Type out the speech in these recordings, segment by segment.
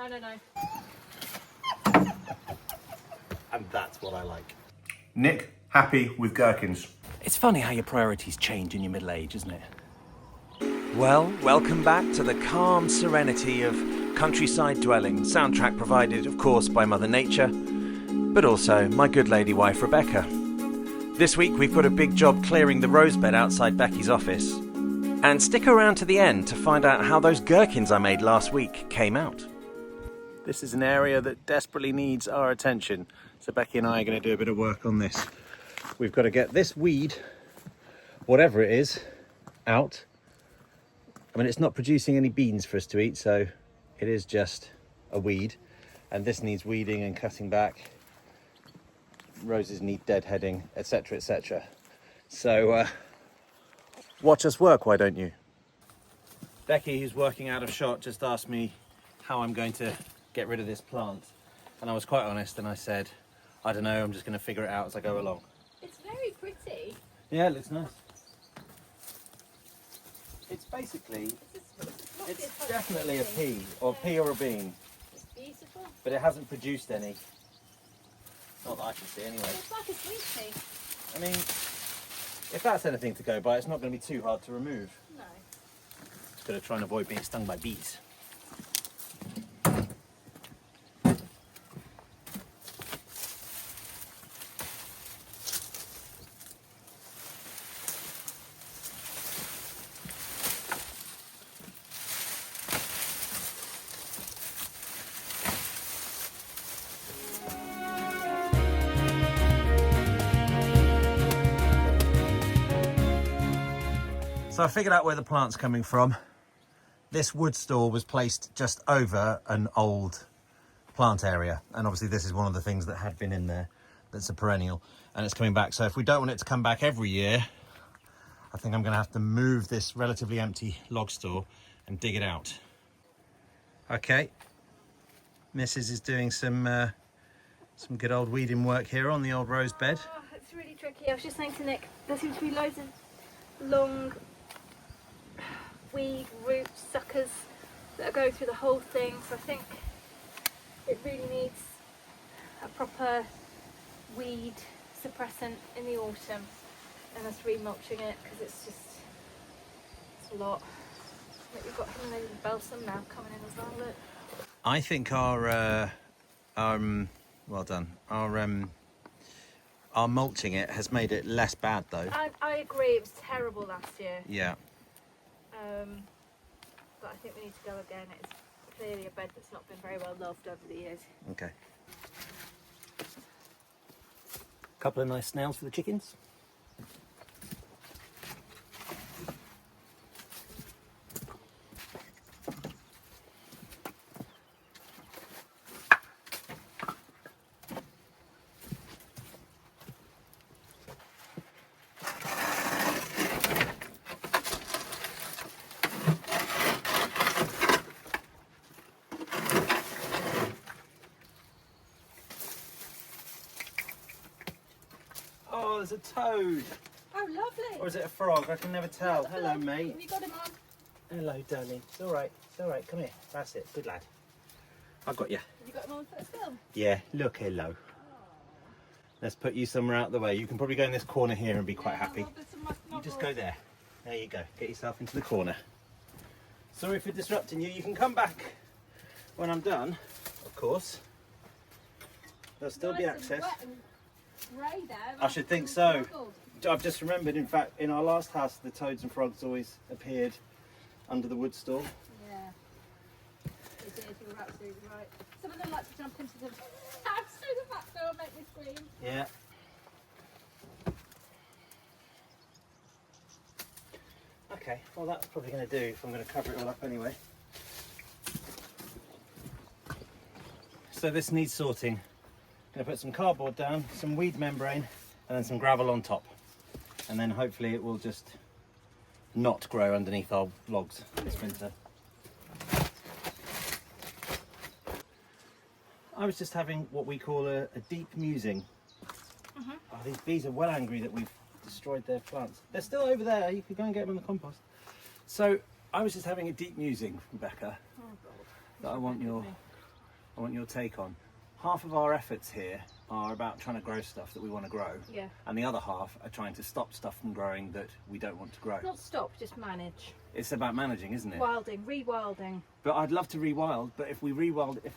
No. And that's what I like. Nik, happy with gherkins. It's funny how your priorities change in your middle age, isn't it? Well, welcome back to the calm serenity of countryside dwelling, soundtrack provided, of course, by Mother Nature, but also my good lady wife, Rebecca. This week we've got a big job clearing the rosebed outside Becky's office. And stick around to the end to find out how those gherkins I made last week came out. This is an area that desperately needs our attention, so Becky and I are going to do a bit of work on this. We've got to get this weed, whatever it is, out. I mean, it's not producing any beans for us to eat, so it is just a weed. And this needs weeding and cutting back. Roses need deadheading, etc, etc. So, watch us work, why don't you? Becky, who's working out of shot, just asked me how I'm going to get rid of this plant. And I was quite honest and I said, I don't know, I'm just going to figure it out as I go along. It's very pretty. Yeah, it looks nice. It's basically, it's definitely a pea, or pea or a bean. It's beautiful. But it hasn't produced any. Not that I can see anyway. It's like a sweet pea. I mean, if that's anything to go by, it's not going to be too hard to remove. No. Just got to try and avoid being stung by bees. So I figured out where the plant's coming from. This wood store was placed just over an old plant area. And obviously this is one of the things that had been in there that's a perennial and it's coming back. So if we don't want it to come back every year, I think I'm gonna have to move this relatively empty log store and dig it out. Okay, Mrs. is doing some good old weeding work here on the old rose bed. Oh, it's really tricky. I was just saying to Nick, there seems to be loads of long weed root suckers that are going through the whole thing, so I think it really needs a proper weed suppressant in the autumn and us remulching it because it's a lot. Look, we've got him and balsam now coming in as well. Look. I think our well done, our mulching it has made it less bad though. I agree, it was terrible last year. Yeah. But I think we need to go again. It's clearly a bed that's not been very well loved over the years. Okay. Couple of nice snails for the chickens. Oh, there's a toad. Oh, lovely. Or is it a frog? I can never tell. Hello, mate. Have you got him on? Hello, darling. It's all right. It's all right. Come here. That's it. Good lad. I got you. Have you got him on for a film? Yeah. Look, hello. Let's put you somewhere out of the way. You can probably go in this corner here and be quite happy. You just go there. There you go. Get yourself into the corner. Sorry for disrupting you. You can come back when I'm done, of course. There'll still be access. I should think so. I've just remembered, in fact, in our last house, the toads and frogs always appeared under the wood store. Yeah, they did. You were absolutely right. Some of them like to jump into the house through the back door and make me scream. Yeah. Okay, well that's probably going to do if I'm going to cover it all up anyway. So this needs sorting. I'm going to put some cardboard down, some weed membrane, and then some gravel on top. And then hopefully it will just not grow underneath our logs this winter. I was just having what we call a deep musing. Oh, these bees are well angry that we've destroyed their plants. They're still over there, you could go and get them in the compost. So I was just having a deep musing, Rebecca, that I want your I want your take on. Half of our efforts here are about trying to grow stuff that we want to grow. Yeah. And the other half are trying to stop stuff from growing that we don't want to grow. Not stop, just manage. It's about managing, isn't it? Wilding, rewilding. But I'd love to rewild, but if we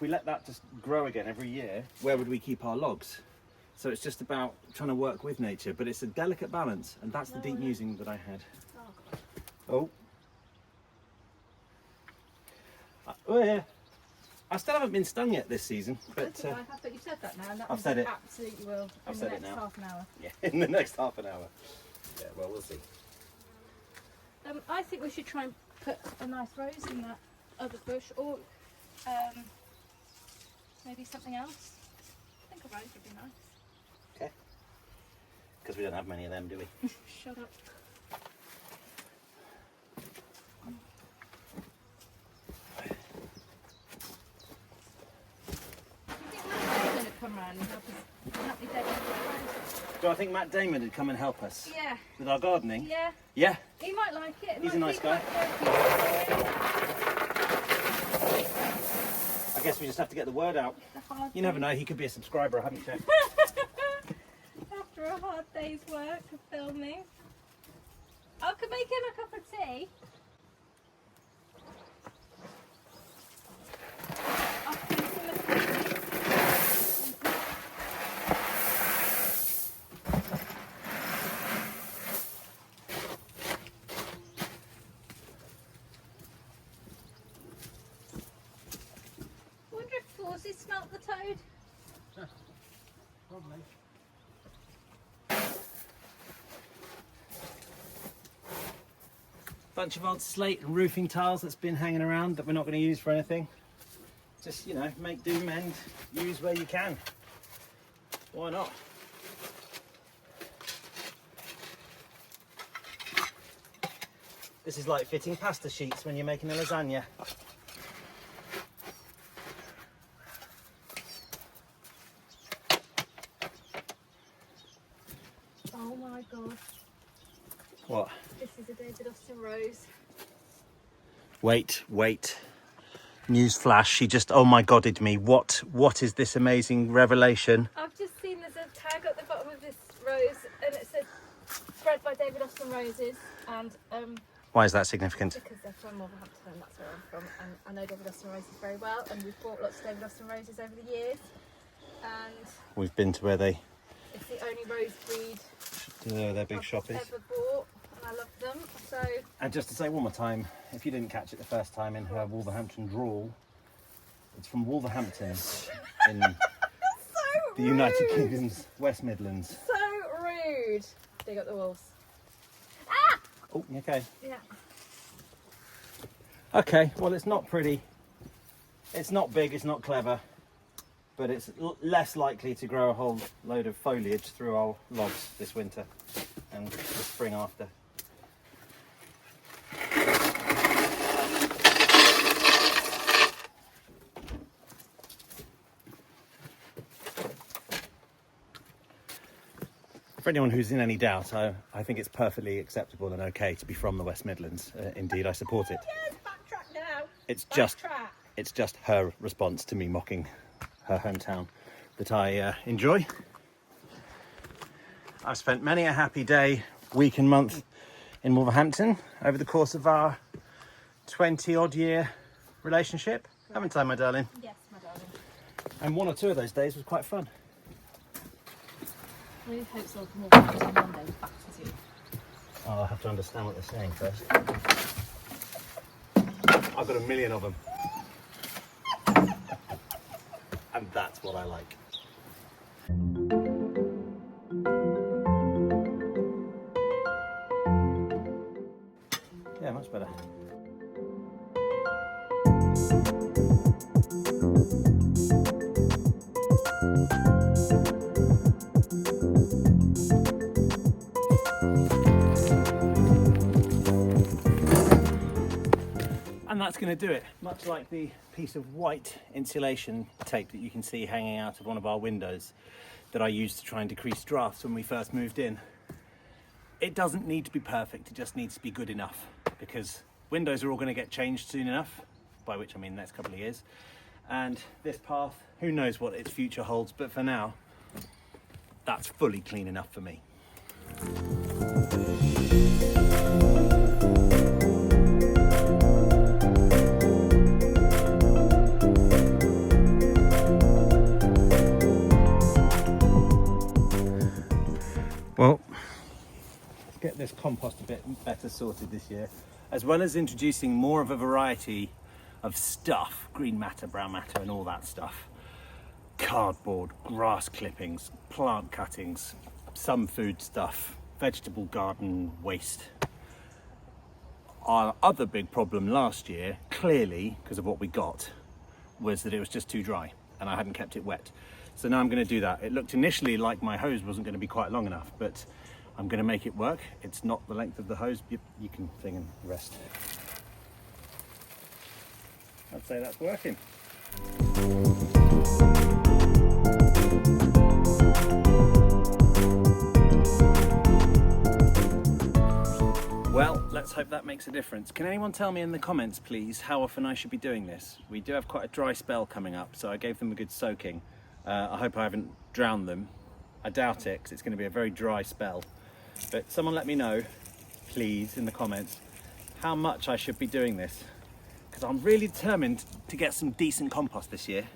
let that just grow again every year, where would we keep our logs? So it's just about trying to work with nature, but it's a delicate balance, and that's the deep musing that I had. Oh, God. Oh yeah. I still haven't been stung yet this season, I but think I have, but you've said that now, and that I've said it. absolutely will I've in said the it next now. half an hour. yeah, in the next half an hour. Yeah, well, we'll see. I think we should try and put a nice rose in that other bush, or maybe something else. I think a rose would be nice. Okay. Because we don't have many of them, do we? Shut up. Come round and help me decorate the roses. Do I think Matt Damon would come and help us Yeah, with our gardening? yeah. Yeah? He might like it. It He's a might nice be guy. quite I guess we just have to get the word out. hard You never know, he could be a subscriber, I haven't checked. After a hard day's work of filming. I could make him a cup of tea. I'll fix him a cup of tea. Wonder if Fawzi smelt the toad. Probably. Bunch of old slate and roofing tiles that's been hanging around that we're not going to use for anything. Just, you know, make do, mend, use where you can. Why not? This is like fitting pasta sheets when you're making a lasagna. Oh my god. What? This is a David Austen rose. Wait. News flash, she just, oh my godded me. What is this amazing revelation? I've just seen there's a tag at the bottom of this rose and it says bred by David Austen roses, and Why is that significant? because they're from Wolverhampton and that's where I'm from, and I know David Austen roses very well, and we've bought lots of David Austen roses over the years, and We've been to where it's the only rose breed their big I've shop is. ever bought, and I love them. So And just to say one more time, if you didn't catch it the first time in her Wolverhampton drawl, it's from Wolverhampton in the United Kingdom's West Midlands. So rude. Dig up the walls. Oh, okay. Yeah. Okay, well, it's not pretty. It's not big, it's not clever, but it's less likely to grow a whole load of foliage through our logs this winter and the spring after. For anyone who's in any doubt, I think it's perfectly acceptable and okay to be from the West Midlands. Indeed, I support it. Yes, backtrack now. It's just her response to me mocking her hometown that I enjoy. I've spent many a happy day, week and month in Wolverhampton over the course of our 20-odd year relationship. Haven't I, my darling? Yes, my darling. And one or two of those days was quite fun. We hope so. More on Monday. Back to you. I'll have to understand what they're saying first. I've got a million of them. And that's what I like. Yeah, much better. And that's going to do it. Much like the piece of white insulation tape that you can see hanging out of one of our windows that I used to try and decrease drafts when we first moved in. It doesn't need to be perfect, it just needs to be good enough, because windows are all going to get changed soon enough, by which I mean the next couple of years. And this path, who knows what its future holds, but for now, that's fully clean enough for me. Well, let's get this compost a bit better sorted this year, as well as introducing more of a variety of stuff, green matter, brown matter and all that stuff. Cardboard, grass clippings, plant cuttings, some food stuff, vegetable garden waste. Our other big problem last year, clearly because of what we got, was that it was just too dry and I hadn't kept it wet. So now I'm going to do that. It looked initially like my hose wasn't going to be quite long enough, but I'm going to make it work. It's not the length of the hose. You can thing and rest. I'd say that's working. Well, let's hope that makes a difference. Can anyone tell me in the comments, please, how often I should be doing this? We do have quite a dry spell coming up, so I gave them a good soaking. I hope I haven't drowned them. I doubt it, because it's going to be a very dry spell. But someone let me know, please, in the comments, how much I should be doing this. Because I'm really determined to get some decent compost this year.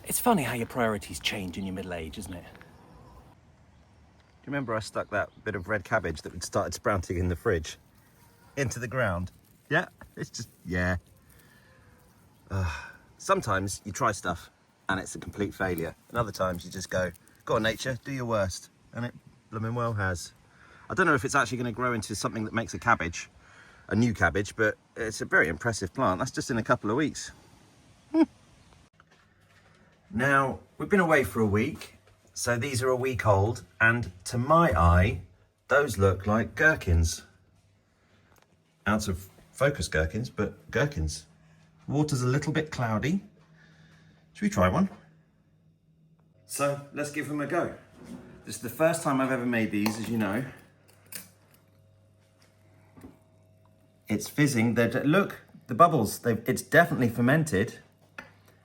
It's funny how your priorities change in your middle age, isn't it? Do you remember I stuck that bit of red cabbage that we'd started sprouting in the fridge into the ground? Yeah, it's just, yeah. Sometimes you try stuff and it's a complete failure. And other times you just go on nature, do your worst. And it blooming well has. I don't know if it's actually going to grow into something that makes a cabbage, a new cabbage, but it's a very impressive plant. That's just in a couple of weeks. Now, we've been away for a week, so these are a week old, and to my eye, those look like gherkins. Out of focus gherkins, but gherkins. Water's a little bit cloudy. Should we try one? So let's give them a go. This is the first time I've ever made these, as you know. It's fizzing. Look, the bubbles. It's definitely fermented,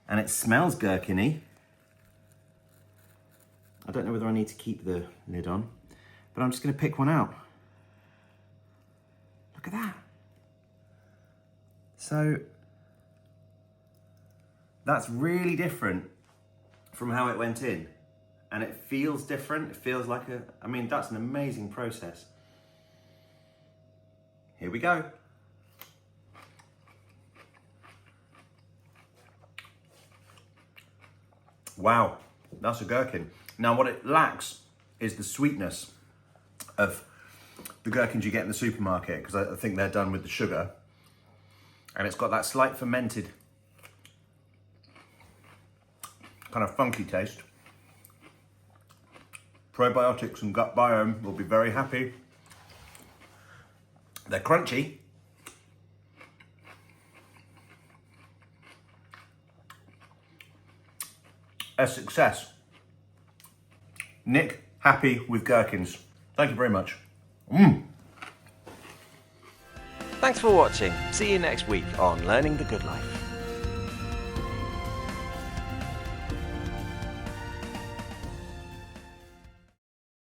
and it smells gherkiny. I don't know whether I need to keep the lid on, but I'm just going to pick one out. Look at that. So that's really different from how it went in, and it feels different. It feels like I mean, that's an amazing process. Here we go. Wow, that's a gherkin. Now what it lacks is the sweetness of the gherkins you get in the supermarket, because I think they're done with the sugar. And it's got that slight fermented kind of funky taste. Probiotics and gut biome will be very happy. They're crunchy. A success. Nik, happy with gherkins. Thank you very much. Thanks for watching. See you next week on Learning the Good Life.